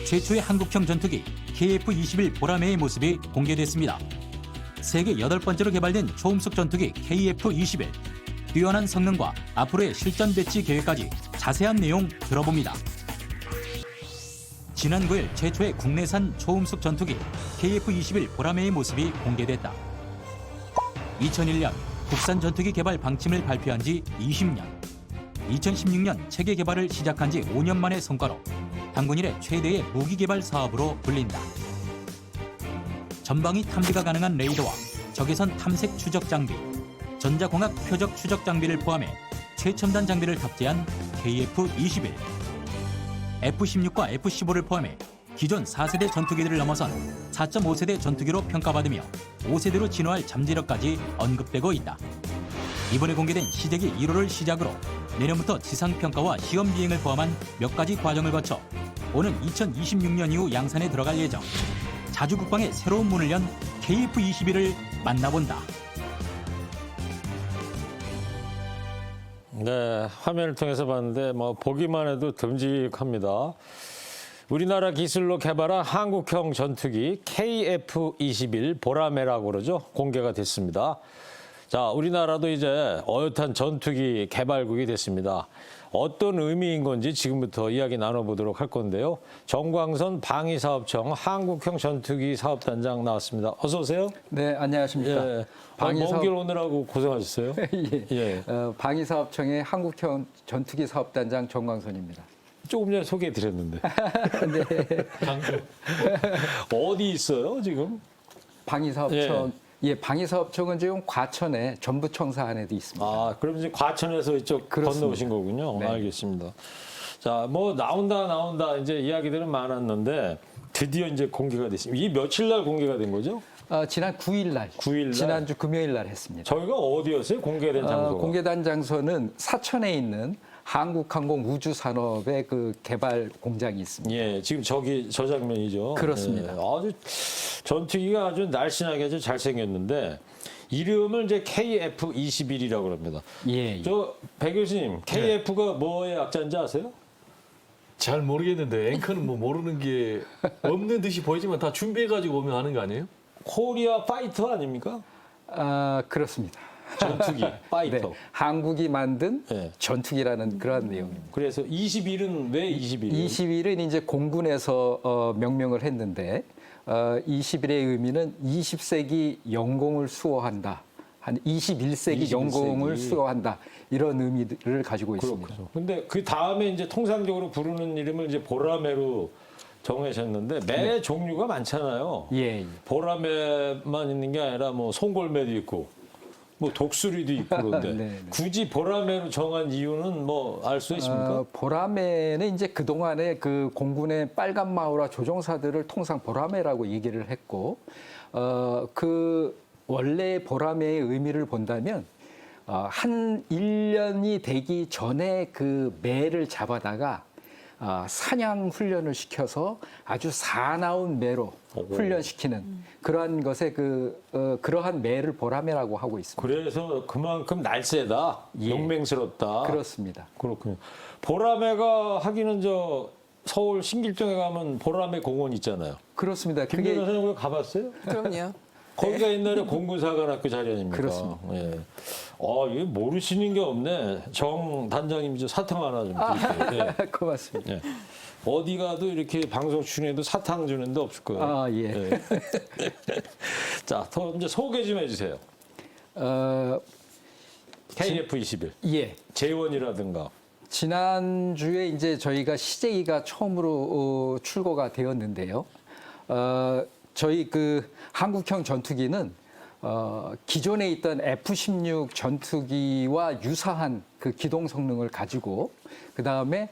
최초의 한국형 전투기 KF-21 보라매의 모습이 공개됐습니다. 세계 8번째로 개발된 초음속 전투기 KF-21. 뛰어난 성능과 앞으로의 실전 배치 계획까지 자세한 내용 들어봅니다. 지난 9일 최초의 국내산 초음속 전투기 KF-21 보라매의 모습이 공개됐다. 2001년 국산 전투기 개발 방침을 발표한 지 20년. 2016년 체계 개발을 시작한 지 5년 만의 성과로 당군 이래 최대의 무기 개발 사업으로 불린다. 전방위 탐지가 가능한 레이더와 적외선 탐색 추적 장비, 전자공학 표적 추적 장비를 포함해 최첨단 장비를 탑재한 KF-21. F-16과 F-15를 포함해 기존 4세대 전투기들을 넘어선 4.5세대 전투기로 평가받으며 5세대로 진화할 잠재력까지 언급되고 있다. 이번에 공개된 시제기 1호를 시작으로 내년부터 지상평가와 시험 비행을 포함한 몇 가지 과정을 거쳐 오는 2026년 이후 양산에 들어갈 예정. 자주국방의 새로운 문을 연 KF-21을 만나본다. 네, 화면을 통해서 봤는데 보기만 해도 듬직합니다. 우리나라 기술로 개발한 한국형 전투기 KF-21 보라매라고 그러죠. 공개가 됐습니다. 자, 우리나라도 이제 어엿한 전투기 개발국이 됐습니다. 어떤 의미인 건지 지금부터 이야기 나눠보도록 할 건데요. 정광선 방위사업청 한국형 전투기 사업단장 나왔습니다. 어서 오세요. 네, 안녕하십니까. 예. 먼 길 오느라고 고생하셨어요. 예. 예. 방위사업청의 한국형 전투기 사업단장 정광선입니다. 조금 전에 소개해드렸는데. 네. 어디 있어요, 지금? 방위사업청. 예, 방위사업청은 지금 과천에 전부청사 안에도 있습니다. 아, 그럼 이제 과천에서 이쪽 그렇습니다. 건너오신 거군요. 네. 알겠습니다. 자, 나온다 이제 이야기들은 많았는데 드디어 이제 공개가 됐습니다. 이 며칠 날 공개가 된 거죠? 지난 9일 날, 9일 날? 지난주 금요일 날 했습니다. 저희가 어디였어요? 공개된 장소가? 공개된 장소는 사천에 있는 한국항공우주산업의 그 개발 공장이 있습니다. 예, 지금 저 장면이죠. 그렇습니다. 예, 아주 전투기가 아주 날씬하게 아주 잘생겼는데 이름을 이제 KF-21이라고 합니다. 예. 배 교수님, KF가 뭐의 약자인지 아세요? 잘 모르겠는데 앵커는 뭐 모르는 게 없는 듯이 보이지만 다 준비해가지고 오면 하는 거 아니에요? 코리아 파이터 아닙니까? 그렇습니다. 전투기, 파이터. 네, 한국이 만든 네. 전투기라는 그런 내용입니다. 그래서 21은 왜 21이에요? 21은 이제 공군에서 명명을 했는데 21의 의미는 20세기 영공을 수호한다. 한 21세기 영공을 수호한다. 이런 의미를 가지고 있습니다. 그렇군요. 근데 그 다음에 이제 통상적으로 부르는 이름을 이제 보라매로 정하셨는데 매 종류가 많잖아요. 예, 예. 보라매만 있는 게 아니라 뭐 송골매도 있고 뭐 독수리도 있고 그런데 네, 네. 굳이 보라매로 정한 이유는 뭐 알 수 있습니까? 보라매는 이제 그동안에 그 공군의 빨간 마우라 조종사들을 통상 보라매라고 얘기를 했고 그 원래 보라매의 의미를 본다면 한 1년이 되기 전에 그 매를 잡아다가 사냥 훈련을 시켜서 아주 사나운 매로 훈련시키는 그러한 것에 그러한 매를 보라매라고 하고 있습니다. 그래서 그만큼 날쌔다, 예. 용맹스럽다. 그렇습니다. 그렇군요. 보라매가 하기는 서울 신길동에 가면 보라매 공원 있잖아요. 그렇습니다. 김 그게 변호사님 그거 가봤어요? 그럼요. 거기가 옛날에 공군사관학교 자리 아닙니까? 그렇습니다. 예. 이거 모르시는 게 없네. 정 단장님 사탕 하나 좀 드릴게요. 예. 고맙습니다. 예. 어디 가도 이렇게 방송 출연해도 사탕 주는 데 없을 거예요. 예. 자, 더 이제 소개 좀 해주세요. KF-21. 예. 재원이라든가. 지난주에 이제 저희가 시제기가 처음으로 출고가 되었는데요. 저희 그 한국형 전투기는 기존에 있던 F-16 전투기와 유사한 그 기동 성능을 가지고 그다음에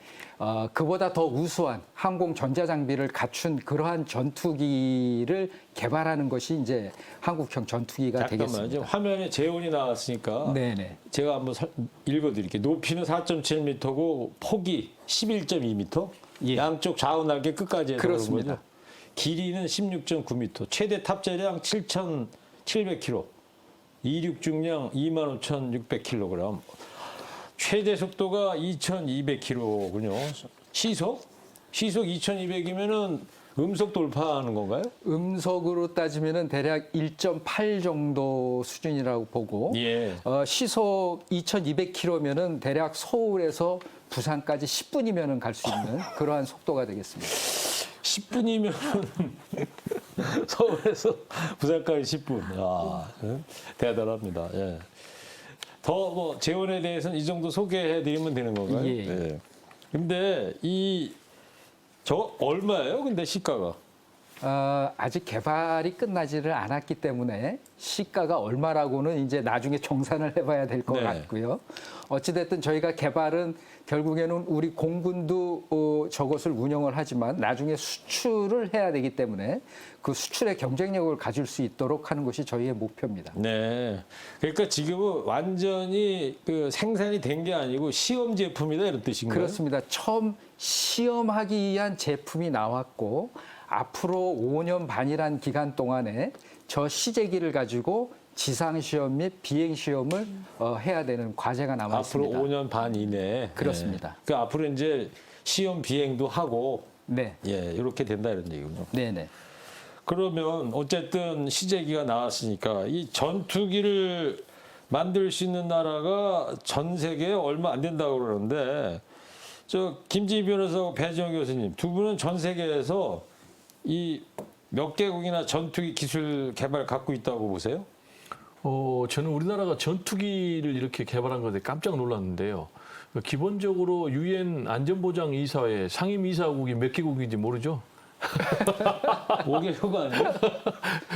그보다 더 우수한 항공 전자 장비를 갖춘 그러한 전투기를 개발하는 것이 이제 한국형 전투기가 잠깐만요. 되겠습니다. 지금 화면에 재원이 나왔으니까 네네. 제가 한번 읽어드릴게요. 높이는 4.7m고 폭이 11.2m. 예. 양쪽 좌우 날개 끝까지 해서 그렇습니다. 그런 거죠. 길이는 16.9m. 최대 탑재량 7,700kg. 이륙 중량 25,600kg. 최대 속도가 2,200km군요. 시속 시속 2,200이면은 음속 돌파하는 건가요? 음속으로 따지면은 대략 1.8 정도 수준이라고 보고 예. 시속 2,200km면은 대략 서울에서 부산까지 10분이면은 갈 수 있는 그러한 속도가 되겠습니다. 10분이면 서울에서 부산까지 10분. 아, 대단합니다. 예. 더 뭐 재원에 대해서는 이 정도 소개해 드리면 되는 건가요? 예. 근데 저 얼마예요? 근데 시가가? 아직 개발이 끝나지를 않았기 때문에 시가가 얼마라고는 이제 나중에 정산을 해봐야 될 것 네. 같고요. 어찌됐든 저희가 개발은 결국에는 우리 공군도 저것을 운영을 하지만 나중에 수출을 해야 되기 때문에 그 수출의 경쟁력을 가질 수 있도록 하는 것이 저희의 목표입니다. 네. 그러니까 지금은 완전히 그 생산이 된 게 아니고 시험 제품이다 이런 뜻인가요? 그렇습니다. 처음 시험하기 위한 제품이 나왔고 앞으로 5년 반이란 기간 동안에 저 시제기를 가지고 지상 시험 및 비행 시험을 해야 되는 과제가 남아 앞으로 있습니다. 5년 반 이내에. 그렇습니다. 네. 그 앞으로 이제 시험 비행도 하고 네, 예, 이렇게 된다 이런 얘기군요. 네, 네. 그러면 어쨌든 시제기가 나왔으니까 이 전투기를 만들 수 있는 나라가 전 세계에 얼마 안 된다고 그러는데 저 김지희 변호사하고 배지영 교수님 두 분은 전 세계에서 이 몇 개국이나 전투기 기술 개발 갖고 있다고 보세요? 저는 우리나라가 전투기를 이렇게 개발한 것에 깜짝 놀랐는데요. 기본적으로 유엔 안전보장이사회 상임이사국이 몇 개국인지 모르죠? 5개국 아니에요?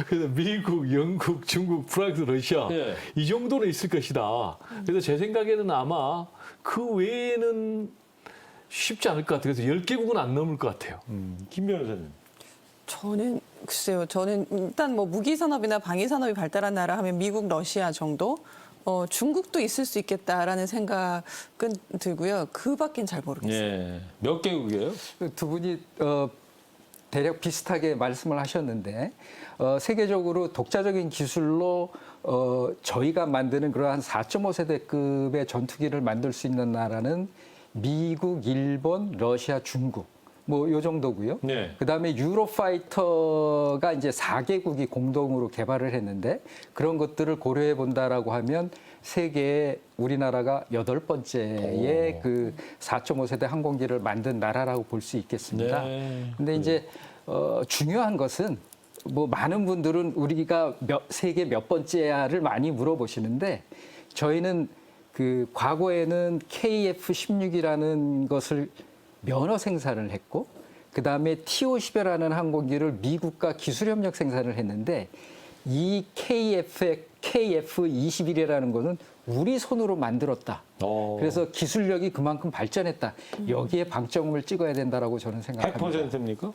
그래서 미국, 영국, 중국, 프랑스, 러시아 예. 이 정도는 있을 것이다. 그래서 제 생각에는 아마 그 외에는 쉽지 않을 것 같아요. 그래서 10개국은 안 넘을 것 같아요. 김 변호사님. 저는 글쎄요. 저는 일단 뭐 무기 산업이나 방위 산업이 발달한 나라 하면 미국, 러시아 정도. 중국도 있을 수 있겠다라는 생각은 들고요. 그밖엔 잘 모르겠어요. 예. 몇 개국이에요? 두 분이 대략 비슷하게 말씀을 하셨는데 세계적으로 독자적인 기술로 저희가 만드는 그러한 4.5세대급의 전투기를 만들 수 있는 나라는 미국, 일본, 러시아, 중국 뭐 요 정도고요. 네. 그다음에 유로파이터가 이제 4개국이 공동으로 개발을 했는데 그런 것들을 고려해 본다라고 하면 세계에 우리나라가 8번째의 그 4.5세대 항공기를 만든 나라라고 볼 수 있겠습니다. 네. 근데 이제 중요한 것은 뭐 많은 분들은 우리가 세계 몇 번째야를 많이 물어보시는데 저희는 그 과거에는 KF-16이라는 것을 면허 생산을 했고 그다음에 T-50이라는 항공기를 미국과 기술협력 생산을 했는데 이 KF-21이라는 것은 우리 손으로 만들었다. 그래서 기술력이 그만큼 발전했다. 여기에 방점을 찍어야 된다라고 저는 생각합니다. 100%입니까?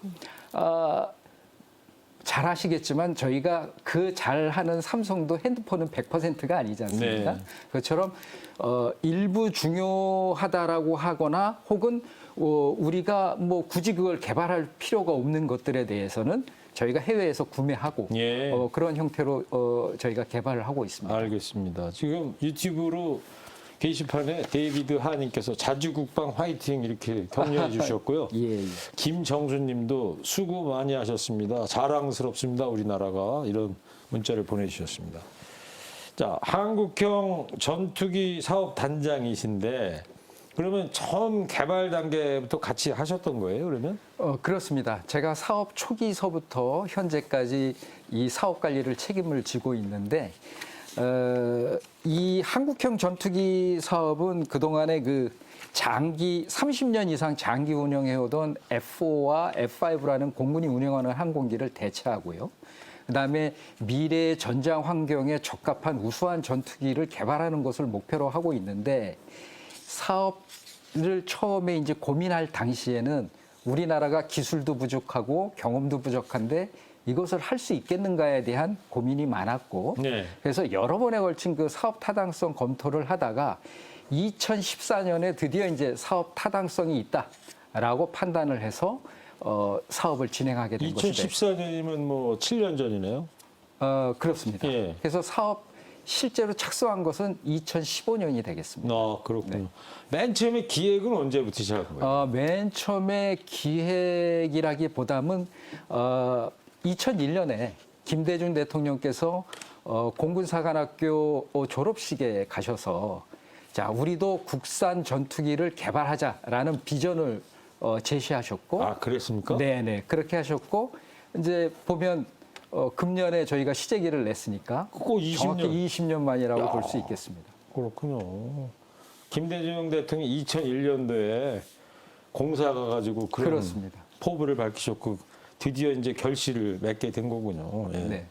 잘 아시겠지만 저희가 그 잘하는 삼성도 핸드폰은 100%가 아니지 않습니까? 네. 그것처럼 일부 중요하다라고 하거나 혹은 우리가 뭐 굳이 그걸 개발할 필요가 없는 것들에 대해서는 저희가 해외에서 구매하고 예. 그런 형태로 저희가 개발을 하고 있습니다. 알겠습니다. 지금 유튜브로 게시판에 데이비드 하님께서 자주국방 화이팅 이렇게 격려해 주셨고요. 예, 예. 김정수님도 수고 많이 하셨습니다. 자랑스럽습니다. 우리나라가 이런 문자를 보내주셨습니다. 자, 한국형 전투기 사업 단장이신데 그러면 처음 개발 단계부터 같이 하셨던 거예요? 그러면? 그렇습니다. 제가 사업 초기서부터 현재까지 이 사업 관리를 책임을 지고 있는데 이 한국형 전투기 사업은 그동안에 그 장기 30년 이상 장기 운영해오던 F4와 F5라는 공군이 운영하는 항공기를 대체하고요. 그다음에 미래의 전장 환경에 적합한 우수한 전투기를 개발하는 것을 목표로 하고 있는데 사업을 처음에 이제 고민할 당시에는 우리나라가 기술도 부족하고 경험도 부족한데 이것을 할 수 있겠는가에 대한 고민이 많았고 네. 그래서 여러 번에 걸친 그 사업 타당성 검토를 하다가 2014년에 드디어 이제 사업 타당성이 있다라고 판단을 해서 사업을 진행하게 된 것이죠. 2014년이면 뭐 7년 전이네요. 그렇습니다. 예. 그래서 사업 실제로 착수한 것은 2015년이 되겠습니다. 아, 그렇군요. 네. 맨 처음에 기획은 언제부터 시작한 거예요? 맨 처음에 기획이라기보다는 2001년에 김대중 대통령께서 공군사관학교 졸업식에 가셔서 자, 우리도 국산 전투기를 개발하자라는 비전을 제시하셨고, 아, 그랬습니까? 네네 그렇게 하셨고 이제 보면 금년에 저희가 시제기를 냈으니까 그거 20년. 정확히 20년 만이라고 야. 볼 수 있겠습니다. 그렇군요. 김대중 대통령이 2001년도에 공사 가가지고 그런 그렇습니다. 포부를 밝히셨고 드디어 이제 결실을 맺게 된 거군요. 예. 네.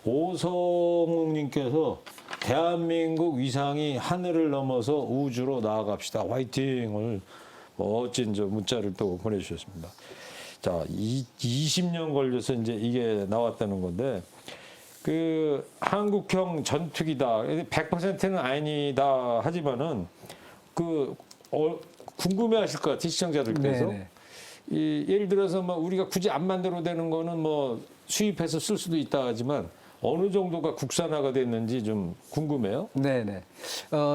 오성욱님께서 대한민국 위상이 하늘을 넘어서 우주로 나아갑시다. 화이팅을 멋진 저 문자를 또 보내주셨습니다. 자, 20년 걸려서 이제 이게 나왔다는 건데, 그 한국형 전투기다. 100%는 아니다 하지만은 궁금해하실 것 같아요, 시청자들께서. 네네. 예를 들어서 뭐 우리가 굳이 안 만들어도 되는 거는 뭐 수입해서 쓸 수도 있다 하지만 어느 정도가 국산화가 됐는지 좀 궁금해요. 네네.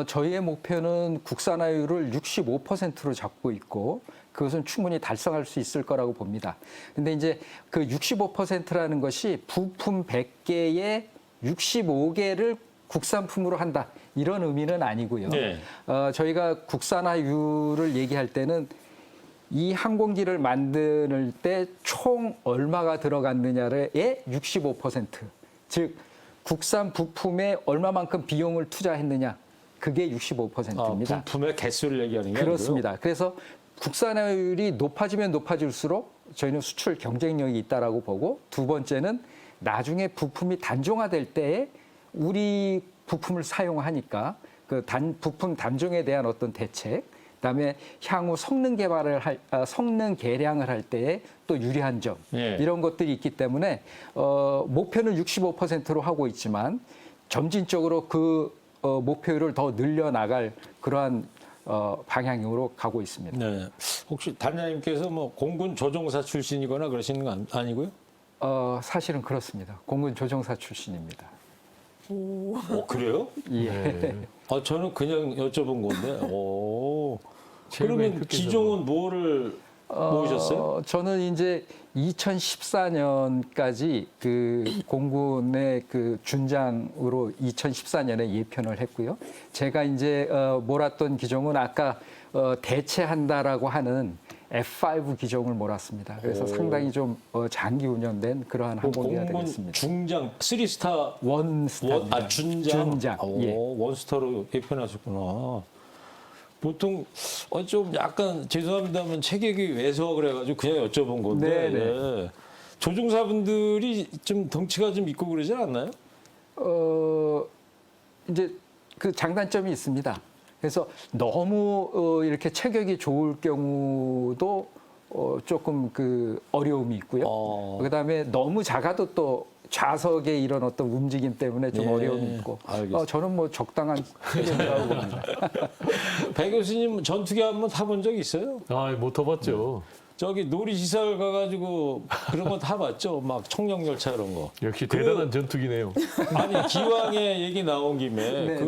저희의 목표는 국산화율을 65%로 잡고 있고 그것은 충분히 달성할 수 있을 거라고 봅니다. 근데 이제 그 65%라는 것이 부품 100개에 65개를 국산품으로 한다. 이런 의미는 아니고요. 네. 저희가 국산화율을 얘기할 때는 이 항공기를 만들 때 총 얼마가 들어갔느냐의 65%. 즉 국산 부품에 얼마만큼 비용을 투자했느냐. 그게 65%입니다. 부품의 개수를 얘기하는 게 그렇습니다. 그래서 국산화율이 높아지면 높아질수록 저희는 수출 경쟁력이 있다라고 보고 두 번째는 나중에 부품이 단종화될 때에 우리 부품을 사용하니까 그 부품 단종에 대한 어떤 대책, 그다음에 향후 성능 성능 개량을 할 때에 또 유리한 점 예. 이런 것들이 있기 때문에 목표는 65%로 하고 있지만 점진적으로 그 목표율을 더 늘려나갈 그러한 방향으로 가고 있습니다. 네. 혹시 단장님께서 뭐 공군 조종사 출신이거나 그러시는 거 아니고요? 사실은 그렇습니다. 공군 조종사 출신입니다. 그래요? 예. 저는 그냥 여쭤본 건데. 오. 제일 그러면 크 기종은 뭐를 모으셨어요? 저는 이제 2014년까지 그 공군의 그 준장으로 2014년에 예편을 했고요. 제가 이제 몰았던 기종은 아까 대체한다라고 하는 F5 기종을 몰았습니다. 그래서 상당히 좀 장기 운영된 그러한 항공기가 공군 되겠습니다. 중장 3스타 원스타. 준장. 예. 원스타로 예편하셨구나. 보통 좀 약간 죄송합니다만 체격이 왜소 그래가지고 그냥 여쭤본 건데 네네. 예. 조종사분들이 좀 덩치가 좀 있고 그러지 않나요? 이제 그 장단점이 있습니다. 그래서 너무 이렇게 체격이 좋을 경우도 조금 그 어려움이 있고요. 그다음에 너무 작아도 또 좌석의 이런 어떤 움직임 때문에 좀 예, 어려움이 있고. 알겠습니다. 저는 뭐 적당한 체격이라고 봅니다. 배 교수님 전투기 한번 타본 적 있어요? 못 타봤죠. 저기 놀이시설 가가지고 그런 거 타봤죠? 막 청룡열차 이런 거. 역시 대단한 전투기네요. 아니 기왕에 얘기 나온 김에 네.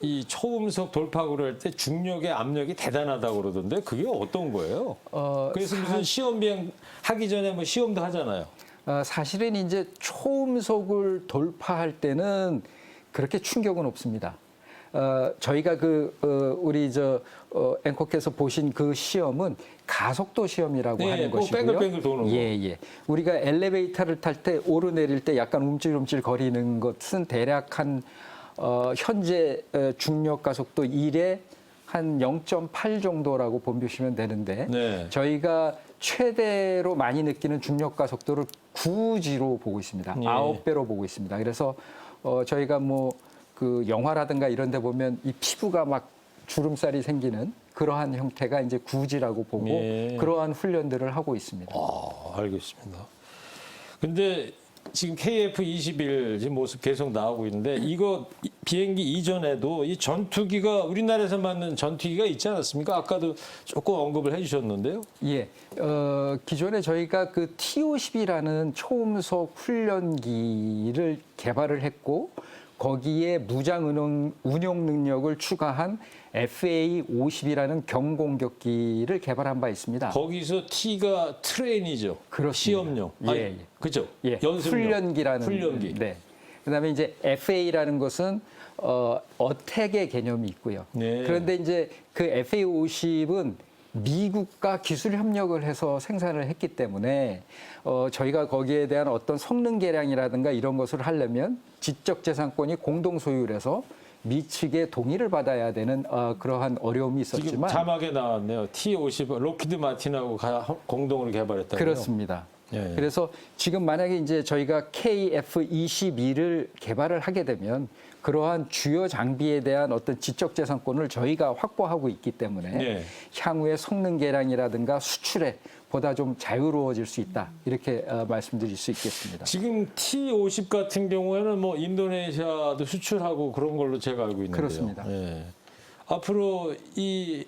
이 초음속 돌파구를 할 때 중력의 압력이 대단하다고 그러던데 그게 어떤 거예요? 그래서 무슨 시험 비행 하기 전에 뭐 시험도 하잖아요. 사실은 이제 초음속을 돌파할 때는 그렇게 충격은 없습니다. 저희가 우리 앵커께서 보신 그 시험은 가속도 시험이라고 네, 하는 뭐 것이고요. 뺑글뺑글 도는 거. 예. 우리가 엘리베이터를 탈 때 오르내릴 때 약간 움찔움찔 거리는 것은 대략 한 현재 중력 가속도 1에 한 0.8 정도라고 보시면 되는데 네. 저희가 최대로 많이 느끼는 중력 가속도를 9G로 보고 있습니다. 예. 9배로 보고 있습니다. 그래서 저희가 뭐 그 영화라든가 이런 데 보면 이 피부가 막 주름살이 생기는 그러한 형태가 이제 9G라고 보고 예. 그러한 훈련들을 하고 있습니다. 알겠습니다. 근데 지금 KF-21 지금 모습 계속 나오고 있는데 이거 비행기 이전에도 이 전투기가 우리나라에서 만든 전투기가 있지 않았습니까? 아까도 조금 언급을 해주셨는데요. 예, 기존에 저희가 그 T-50이라는 초음속 훈련기를 개발을 했고 거기에 무장 운용 능력을 추가한 FA-50이라는 경공격기를 개발한 바 있습니다. 거기서 T가 트레인이죠. 그렇습니다. 시험용. 아니, 예. 그죠? 예, 연습용. 훈련기라는. 훈련기. 네. 그다음에 이제 FA라는 것은 어택의 개념이 있고요. 네. 그런데 이제 그 FA-50은 미국과 기술 협력을 해서 생산을 했기 때문에 저희가 거기에 대한 어떤 성능 개량이라든가 이런 것을 하려면 지적재산권이 공동 소유해서 미 측의 동의를 받아야 되는 그러한 어려움이 지금 있었지만 자막에 나왔네요. T50 로키드 마틴하고 공동으로 개발했다고요. 그렇습니다. 예, 예. 그래서 지금 만약에 이제 저희가 KF-22를 개발을 하게 되면 그러한 주요 장비에 대한 어떤 지적재산권을 저희가 확보하고 있기 때문에 예. 향후에 성능 개량이라든가 수출에 보다 좀 자유로워질 수 있다 이렇게 말씀드릴 수 있겠습니다. 지금 T50 같은 경우에는 뭐 인도네시아도 수출하고 그런 걸로 제가 알고 있는데요. 그렇습니다. 예. 앞으로 이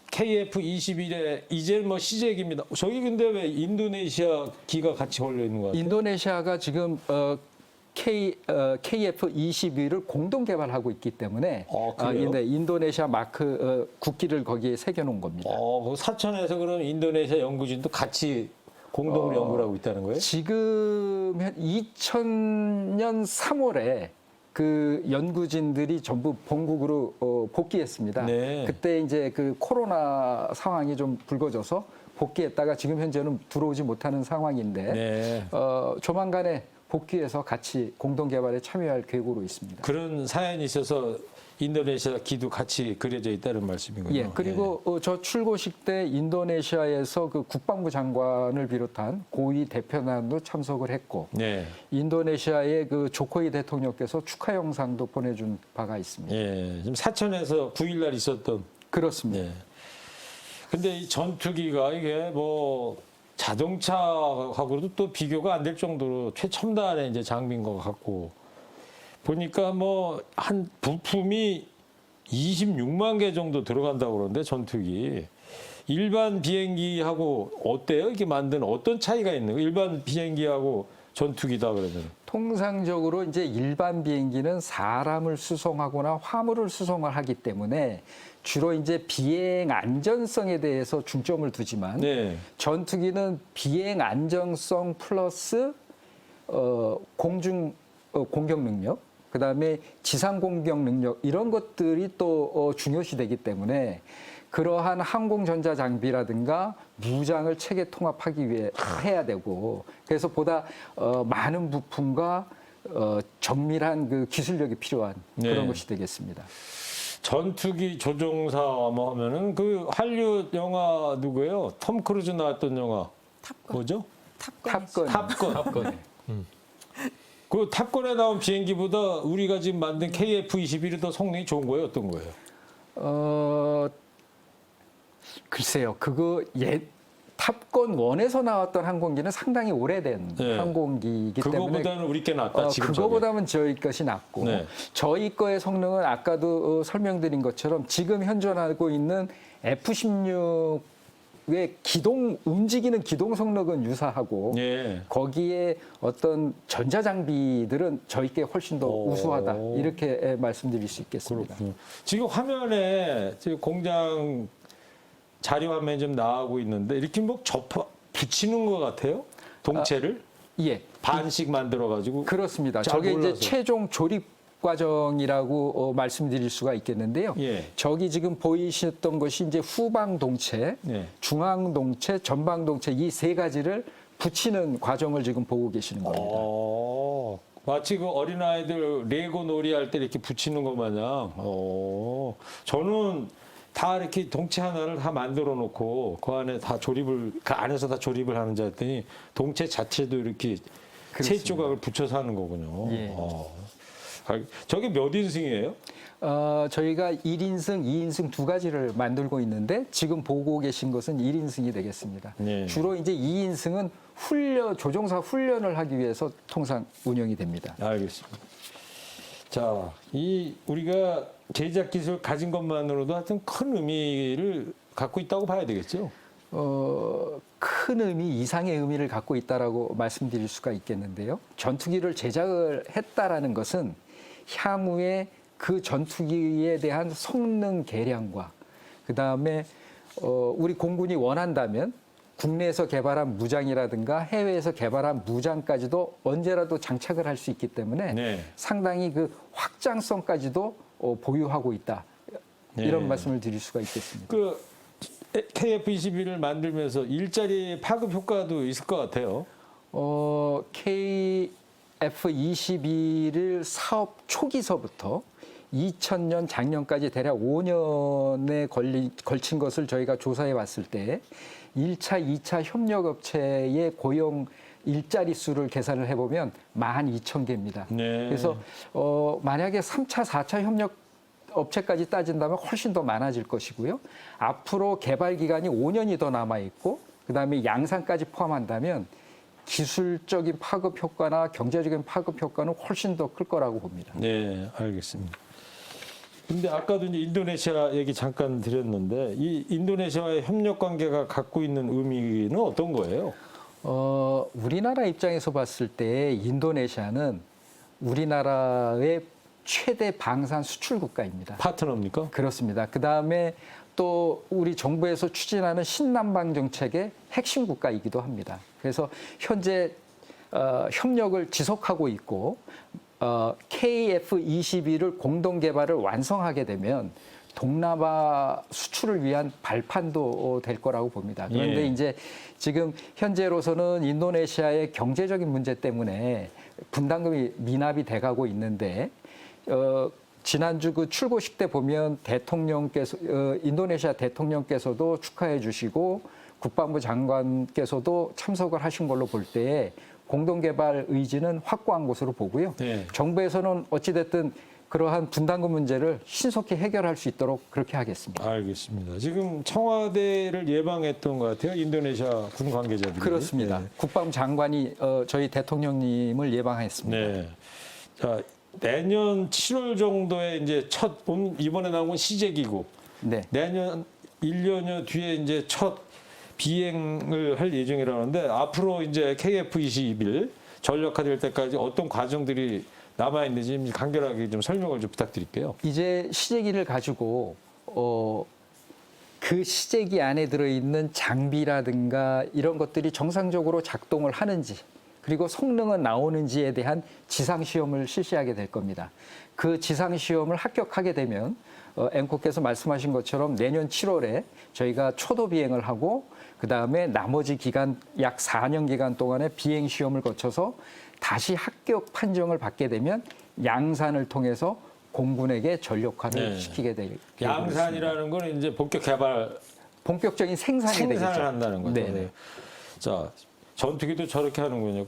KF-21에 이제 뭐 시제기입니다. 저기 근데 왜 인도네시아 기가 같이 걸려 있는 것 같아요? 인도네시아가 지금 KF-22를 공동 개발하고 있기 때문에 그래요? 인도네시아 마크 국기를 거기에 새겨놓은 겁니다. 그 사천에서 그럼 인도네시아 연구진도 같이 공동으로 연구를 하고 있다는 거예요? 지금 2000년 3월에 그 연구진들이 전부 본국으로 복귀했습니다. 네. 그때 이제 그 코로나 상황이 좀 불거져서 복귀했다가 지금 현재는 들어오지 못하는 상황인데 네. 조만간에 복귀해서 같이 공동 개발에 참여할 계획으로 있습니다. 그런 사연이 있어서 인도네시아 기도 같이 그려져 있다는 말씀이군요. 예, 그리고 저 출고식 때 인도네시아에서 그 국방부 장관을 비롯한 고위 대표단도 참석을 했고 네. 인도네시아의 그 조코이 대통령께서 축하 영상도 보내준 바가 있습니다. 예. 지금 사천에서 9일날 있었던. 그렇습니다. 예. 근데 이 전투기가 이게 뭐 자동차하고도 또 비교가 안 될 정도로 최첨단의 이제 장비인 것 같고 보니까 뭐 한 부품이 26만 개 정도 들어간다고 그러는데 전투기 일반 비행기하고 어때요? 이게 만든 어떤 차이가 있는 거예요? 일반 비행기하고 전투기다 그러면. 통상적으로 이제 일반 비행기는 사람을 수송하거나 화물을 수송을 하기 때문에 주로 이제 비행 안전성에 대해서 중점을 두지만 네. 전투기는 비행 안정성 플러스 공중 공격 능력, 그다음에 지상 공격 능력 이런 것들이 또 중요시되기 때문에 그러한 항공전자 장비라든가 무장을 체계 통합하기 위해 해야 되고 그래서 보다 많은 부품과 정밀한 그 기술력이 필요한 네. 그런 것이 되겠습니다. 전투기 조종사 뭐 하면은 그 할리우드 영화 누구예요? 톰 크루즈 나왔던 영화 탑건. 뭐죠? 탑건. 탑건. 탑건. 그 탑건에 나온 비행기보다 우리가 지금 만든 KF-21이 더 성능이 좋은 거예요? 어떤 거예요? 글쎄요. 그거 탑건 1에서 나왔던 항공기는 상당히 오래된 네. 항공기이기 때문에 그거보다는 우리 게 낫다. 지금 그거보다는 저희 것이 낫고 네. 저희 거의 성능은 아까도 설명드린 것처럼 지금 현존하고 있는 F-16의 움직이는 기동 성능은 유사하고 예. 거기에 어떤 전자 장비들은 저희 게 훨씬 더 우수하다 이렇게 말씀드릴 수 있겠습니다. 그렇군요. 지금 화면에 지금 공장 자료 화면이 좀 나오고 있는데 이렇게 뭐 붙이는 것 같아요? 동체를 예, 반씩 만들어 가지고 그렇습니다. 잘 저게 몰라서. 이제 최종 조립 과정이라고 말씀드릴 수가 있겠는데요. 예. 저기 지금 보이셨던 것이 이제 후방 동체, 예. 중앙 동체, 전방 동체 이 세 가지를 붙이는 과정을 지금 보고 계시는 겁니다. 마치 그 어린아이들 레고 놀이 할 때 이렇게 붙이는 것 마냥. 저는 다 이렇게 동체 하나를 다 만들어 놓고 그 안에 다 그 안에서 다 조립을 하는 줄 알았더니 동체 자체도 이렇게 체 그렇습니다. 조각을 붙여서 하는 거군요. 예. 저게 몇 인승이에요? 저희가 1인승, 2인승 두 가지를 만들고 있는데 지금 보고 계신 것은 1인승이 되겠습니다. 네. 주로 이제 2인승은 조종사 훈련을 하기 위해서 통상 운영이 됩니다. 알겠습니다. 자, 우리가 제작 기술 가진 것만으로도 하여튼 큰 의미를 갖고 있다고 봐야 되겠죠? 큰 의미 이상의 의미를 갖고 있다라고 말씀드릴 수가 있겠는데요. 전투기를 제작을 했다라는 것은 향후에 그 전투기에 대한 성능 개량과 그다음에 우리 공군이 원한다면 국내에서 개발한 무장이라든가 해외에서 개발한 무장까지도 언제라도 장착을 할 수 있기 때문에 네. 상당히 그 확장성까지도 보유하고 있다. 이런 네. 말씀을 말씀을 드릴 수가 있겠습니다. 그 KF-21을 만들면서 일자리 파급 효과도 있을 것 같아요. KF-21을 사업 초기서부터 2000년 작년까지 대략 5년에 걸친 것을 저희가 조사해 봤을 때 1차, 2차 협력업체의 고용 일자리 수를 계산을 해보면 12,000개입니다. 네. 그래서 만약에 3차, 4차 협력 업체까지 따진다면 훨씬 더 많아질 것이고요. 앞으로 개발 기간이 5년이 더 남아 있고 그다음에 양산까지 포함한다면 기술적인 파급 효과나 경제적인 파급 효과는 훨씬 더 클 거라고 봅니다. 네, 알겠습니다. 근데 아까도 이제 인도네시아 얘기 잠깐 드렸는데 이 인도네시아와의 협력 관계가 갖고 있는 의미는 어떤 거예요? 우리나라 입장에서 봤을 때 인도네시아는 우리나라의 최대 방산 수출 국가입니다. 파트너입니까? 그렇습니다. 그다음에 또 우리 정부에서 추진하는 신남방 정책의 핵심 국가이기도 합니다. 그래서 현재 협력을 지속하고 있고 KF-21을 공동 개발을 완성하게 되면 동남아 수출을 위한 발판도 될 거라고 봅니다. 그런데 예. 이제 지금 현재로서는 인도네시아의 경제적인 문제 때문에 분담금이 미납이 돼가고 있는데 지난주 그 출고식 때 보면 대통령께서 인도네시아 대통령께서도 축하해 주시고 국방부 장관께서도 참석을 하신 걸로 볼 때 공동 개발 의지는 확고한 것으로 보고요. 네. 정부에서는 어찌 됐든 그러한 분담금 문제를 신속히 해결할 수 있도록 그렇게 하겠습니다. 알겠습니다. 지금 청와대를 예방했던 것 같아요. 인도네시아 군 관계자들이. 그렇습니다. 네. 국방부 장관이 저희 대통령님을 예방했습니다. 네. 자, 내년 7월 정도에 이제 이번에 나온 건 시제기고 네. 내년 1년여 뒤에 이제 첫 비행을 할 예정이라는데 앞으로 이제 KF-21 전력화될 때까지 어떤 과정들이 남아 있는지 간결하게 좀 설명을 좀 부탁드릴게요. 이제 시제기를 가지고 그 시제기 안에 들어있는 장비라든가 이런 것들이 정상적으로 작동을 하는지 그리고 성능은 나오는지에 대한 지상 시험을 실시하게 될 겁니다. 그 지상 시험을 합격하게 되면 앵커께서 말씀하신 것처럼 내년 7월에 저희가 초도 비행을 하고 그다음에 나머지 기간 약 4년 기간 동안의 비행 시험을 거쳐서 다시 합격 판정을 받게 되면 양산을 통해서 공군에게 전력화를 네. 시키게 될 양산이라는 건 이제 본격 개발 본격적인 생산이 되겠죠. 한다는 거죠. 네네. 네. 자, 전투기도 저렇게 하는군요.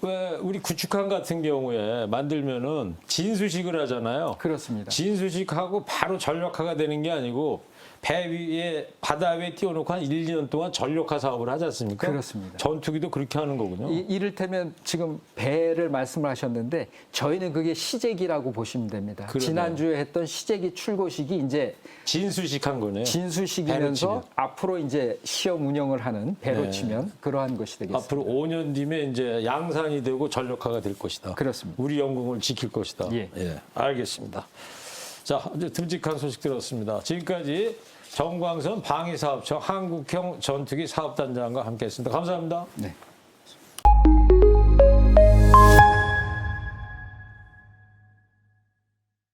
왜 우리 구축함 같은 경우에 만들면은 진수식을 하잖아요. 그렇습니다. 진수식하고 바로 전력화가 되는 게 아니고 배 위에 바다 위에 띄워놓고 한 1, 2년 동안 전력화 사업을 하지 않습니까? 그렇습니다. 전투기도 그렇게 하는 거군요. 이를테면 지금 배를 말씀을 하셨는데 저희는 그게 시제기라고 보시면 됩니다. 그러네요. 지난주에 했던 시제기 출고식이 이제 진수식한 거네요. 배로 진수식이면서 치면. 앞으로 이제 시험 운영을 하는 배로 네. 치면 그러한 것이 되겠습니다. 앞으로 5년 뒤면 이제 양산이 되고 전력화가 될 것이다. 그렇습니다. 우리 영공을 지킬 것이다. 예. 알겠습니다. 자, 이제 듬직한 소식 들었습니다. 지금까지 정광선 방위사업청 한국형 전투기 사업단장과 함께했습니다. 감사합니다. 네.